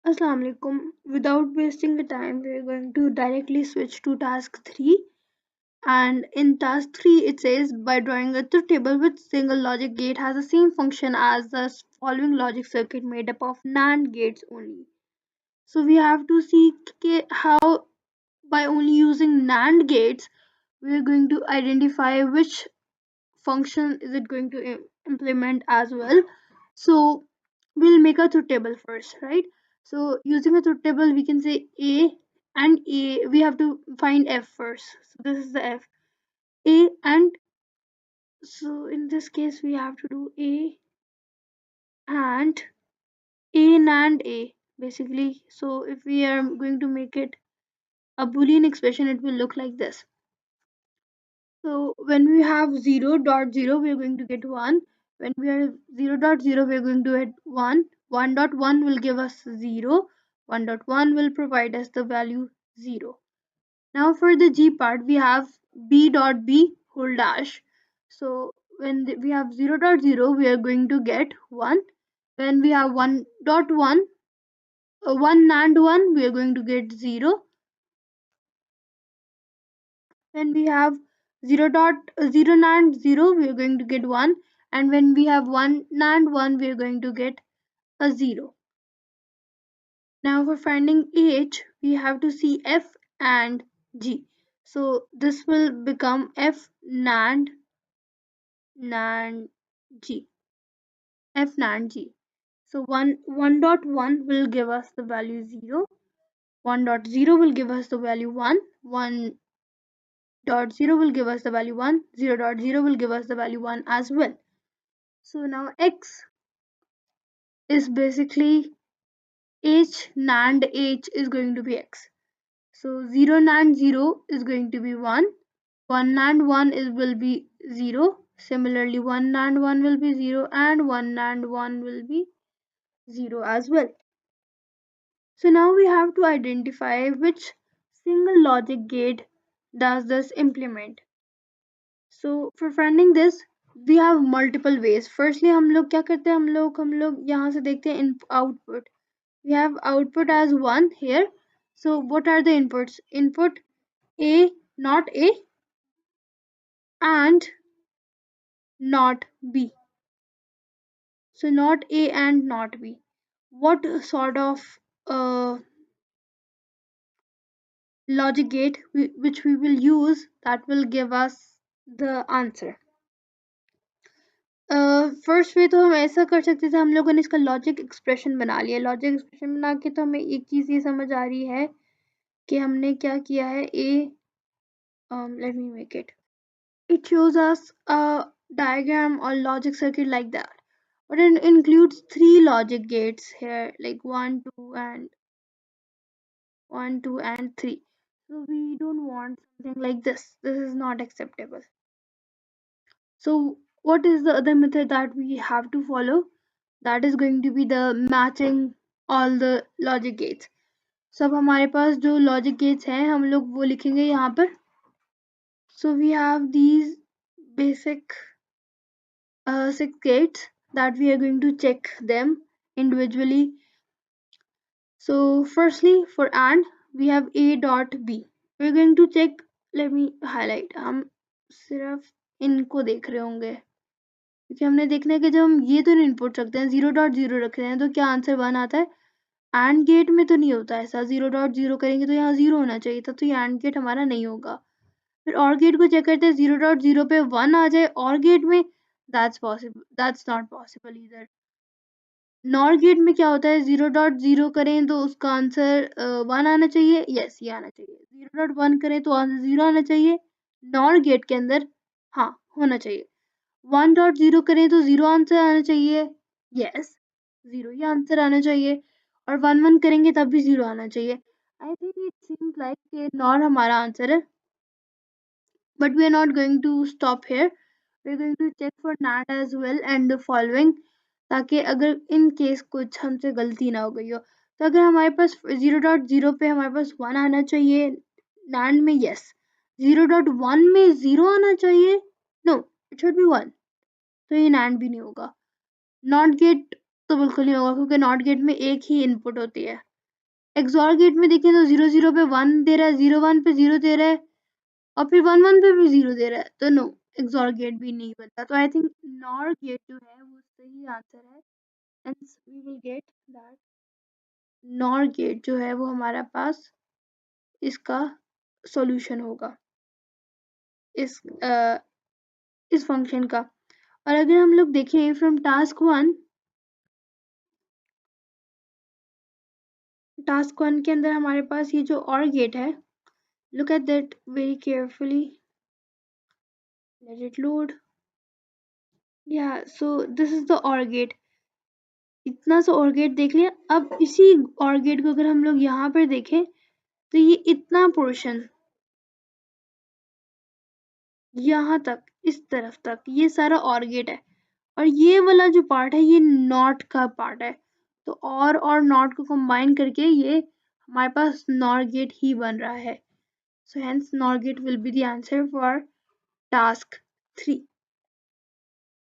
Assalamu alaikum. Without wasting the time, we're going to directly switch to task 3. And in task 3, it says by drawing a truth table with single logic gate has the same function as the following logic circuit made up of NAND gates only. So we have to see how by only using NAND gates, we're going to identify which function is it going to implement as well. So we'll make a truth table first, right? So using a truth table, we can say A and A. We have to find F first. So this is the F. A and so in this case, we have to do and A and A basically. So if we are going to make it a Boolean expression, it will look like this. So when we have 0.0, we are going to get 1. When we are 0.0, we are going to get 1. 1.1 will give us 0. 1.1 will provide us the value 0. Now for the G part, we have B.B whole dash. So when we have 0.0, we are going to get 1. When we have 1.1, 1 and 1, we are going to get 0. When we have 0.0 and 0, we are going to get 1. And when we have 1 and 1, we are going to get a 0. Now for finding H, we have to see F and G. So this will become F NAND G. F NAND G. So 1.1 will give us the value 0. 1.0 will give us the value 1. 1.0 will give us the value 1. 0.0 will give us the value 1 as well. So now X is basically H NAND H is going to be X. So 0 NAND 0 is going to be 1. 1 NAND 1 will be 0. Similarly 1 NAND 1 will be 0 and 1 NAND 1 will be 0 as well. So now we have to identify which single logic gate does this implement. So for finding this, we have multiple ways. Firstly हम लोग क्या करते हैं, हम लोग यहाँ से देखते हैं output. We have output as 1 here. So what are the inputs? Input A, not A, and not B. So not A and not B. What sort of logic gate which we will use that will give us the answer? First way तो हम ऐसा कर सकते थे, हम लोगों ने इसका लॉजिक एक्सप्रेशन बना लिया. लॉजिक एक्सप्रेशन बना के तो हमें एक चीज़ ये समझ आ रही है कि हमने क्या किया है. Let me make it. It shows us a diagram or logic circuit like that, but it includes 3 logic gates here, like 1, 2, and 1, 2, and 3. So we don't want something like this. This is not acceptable. So what is the other method that we have to follow? That is going to be the matching all the logic gates. So अब हमारे पास जो logic gates हैं हम लोग वो लिखेंगे यहाँ पर. So we have these basic 6 gates that we are going to check them individually. So firstly for AND we have A dot B. We're going to check. Let me highlight. हम सिर्फ इनको देख रहे होंगे क्योंकि हमने देखना है कि जब हम ये दोनों इनपुट रखते हैं 0.0 रखते हैं तो क्या आंसर 1 आता है. एंड गेट में तो नहीं होता ऐसा. 0.0 करेंगे तो यहाँ 0 होना चाहिए था, तो ये एंड गेट हमारा नहीं होगा. फिर और गेट को चेक करते हैं 0.0 पे 1 आ जाए और गेट में. दैट्स नॉट पॉसिबल इधर. नॉर गेट में क्या होता है, 0.0 करें तो उसका आंसर 1 आना चाहिए. यस ये आना चाहिए. 0.1 करें तो आंसर 0 आना चाहिए. नॉर गेट के अंदर हाँ होना चाहिए. 1.0 करें तो 0 आंसर आना चाहिए. यस 0 ही आंसर आना चाहिए. और 1 करेंगे तब भी 0 आना चाहिए. I think it seems like nor हमारा आंसर है. But we are not going to stop here. We are going to check for NAT as well and the following, ताकि अगर इन केस कुछ हमसे गलती ना हो गई हो. तो अगर हमारे पास 0.0 पे हमारे पास 1 आना चाहिए NAND में. यस 0.1 में 0 आना चाहिए. No it should be 1. तो ये NAND भी नहीं होगा. नॉट गेट तो बिल्कुल नहीं होगा क्योंकि नॉट गेट में एक ही इनपुट होती है. एक्सॉर गेट में देखें तो 0 0 पे 1 दे रहा है, 0 1 पे 0 दे रहा है, और फिर 1 1 पे भी 0 दे रहा है, तो नो, एक्सॉर गेट भी नहीं बनता। तो आई थिंक नॉर गेट जो है वो सही आंसर है, and we will get that NOR gate जो है वो हमारा पास इसका सॉल्यूशन होगा इस इस फंक्शन का। और अगर हम लोग देखें फ्रॉम टास्क वन के अंदर हमारे पास ये जो और गेट है, look at that very carefully, let it load, yeah, so this is the OR gate। इतना सा OR गेट देख लिया। अब इसी OR गेट को अगर हम लोग यहाँ पर देखें तो ये इतना पोर्शन यहाँ तक, इस तरफ तक, ये सारा OR गेट है, और ये वाला जो पार्ट है ये नॉट का पार्ट है। तो और नॉट को कंबाइन करके ये हमारे पास नॉर गेट ही बन रहा है। So hence nor gate will be the answer for task 3।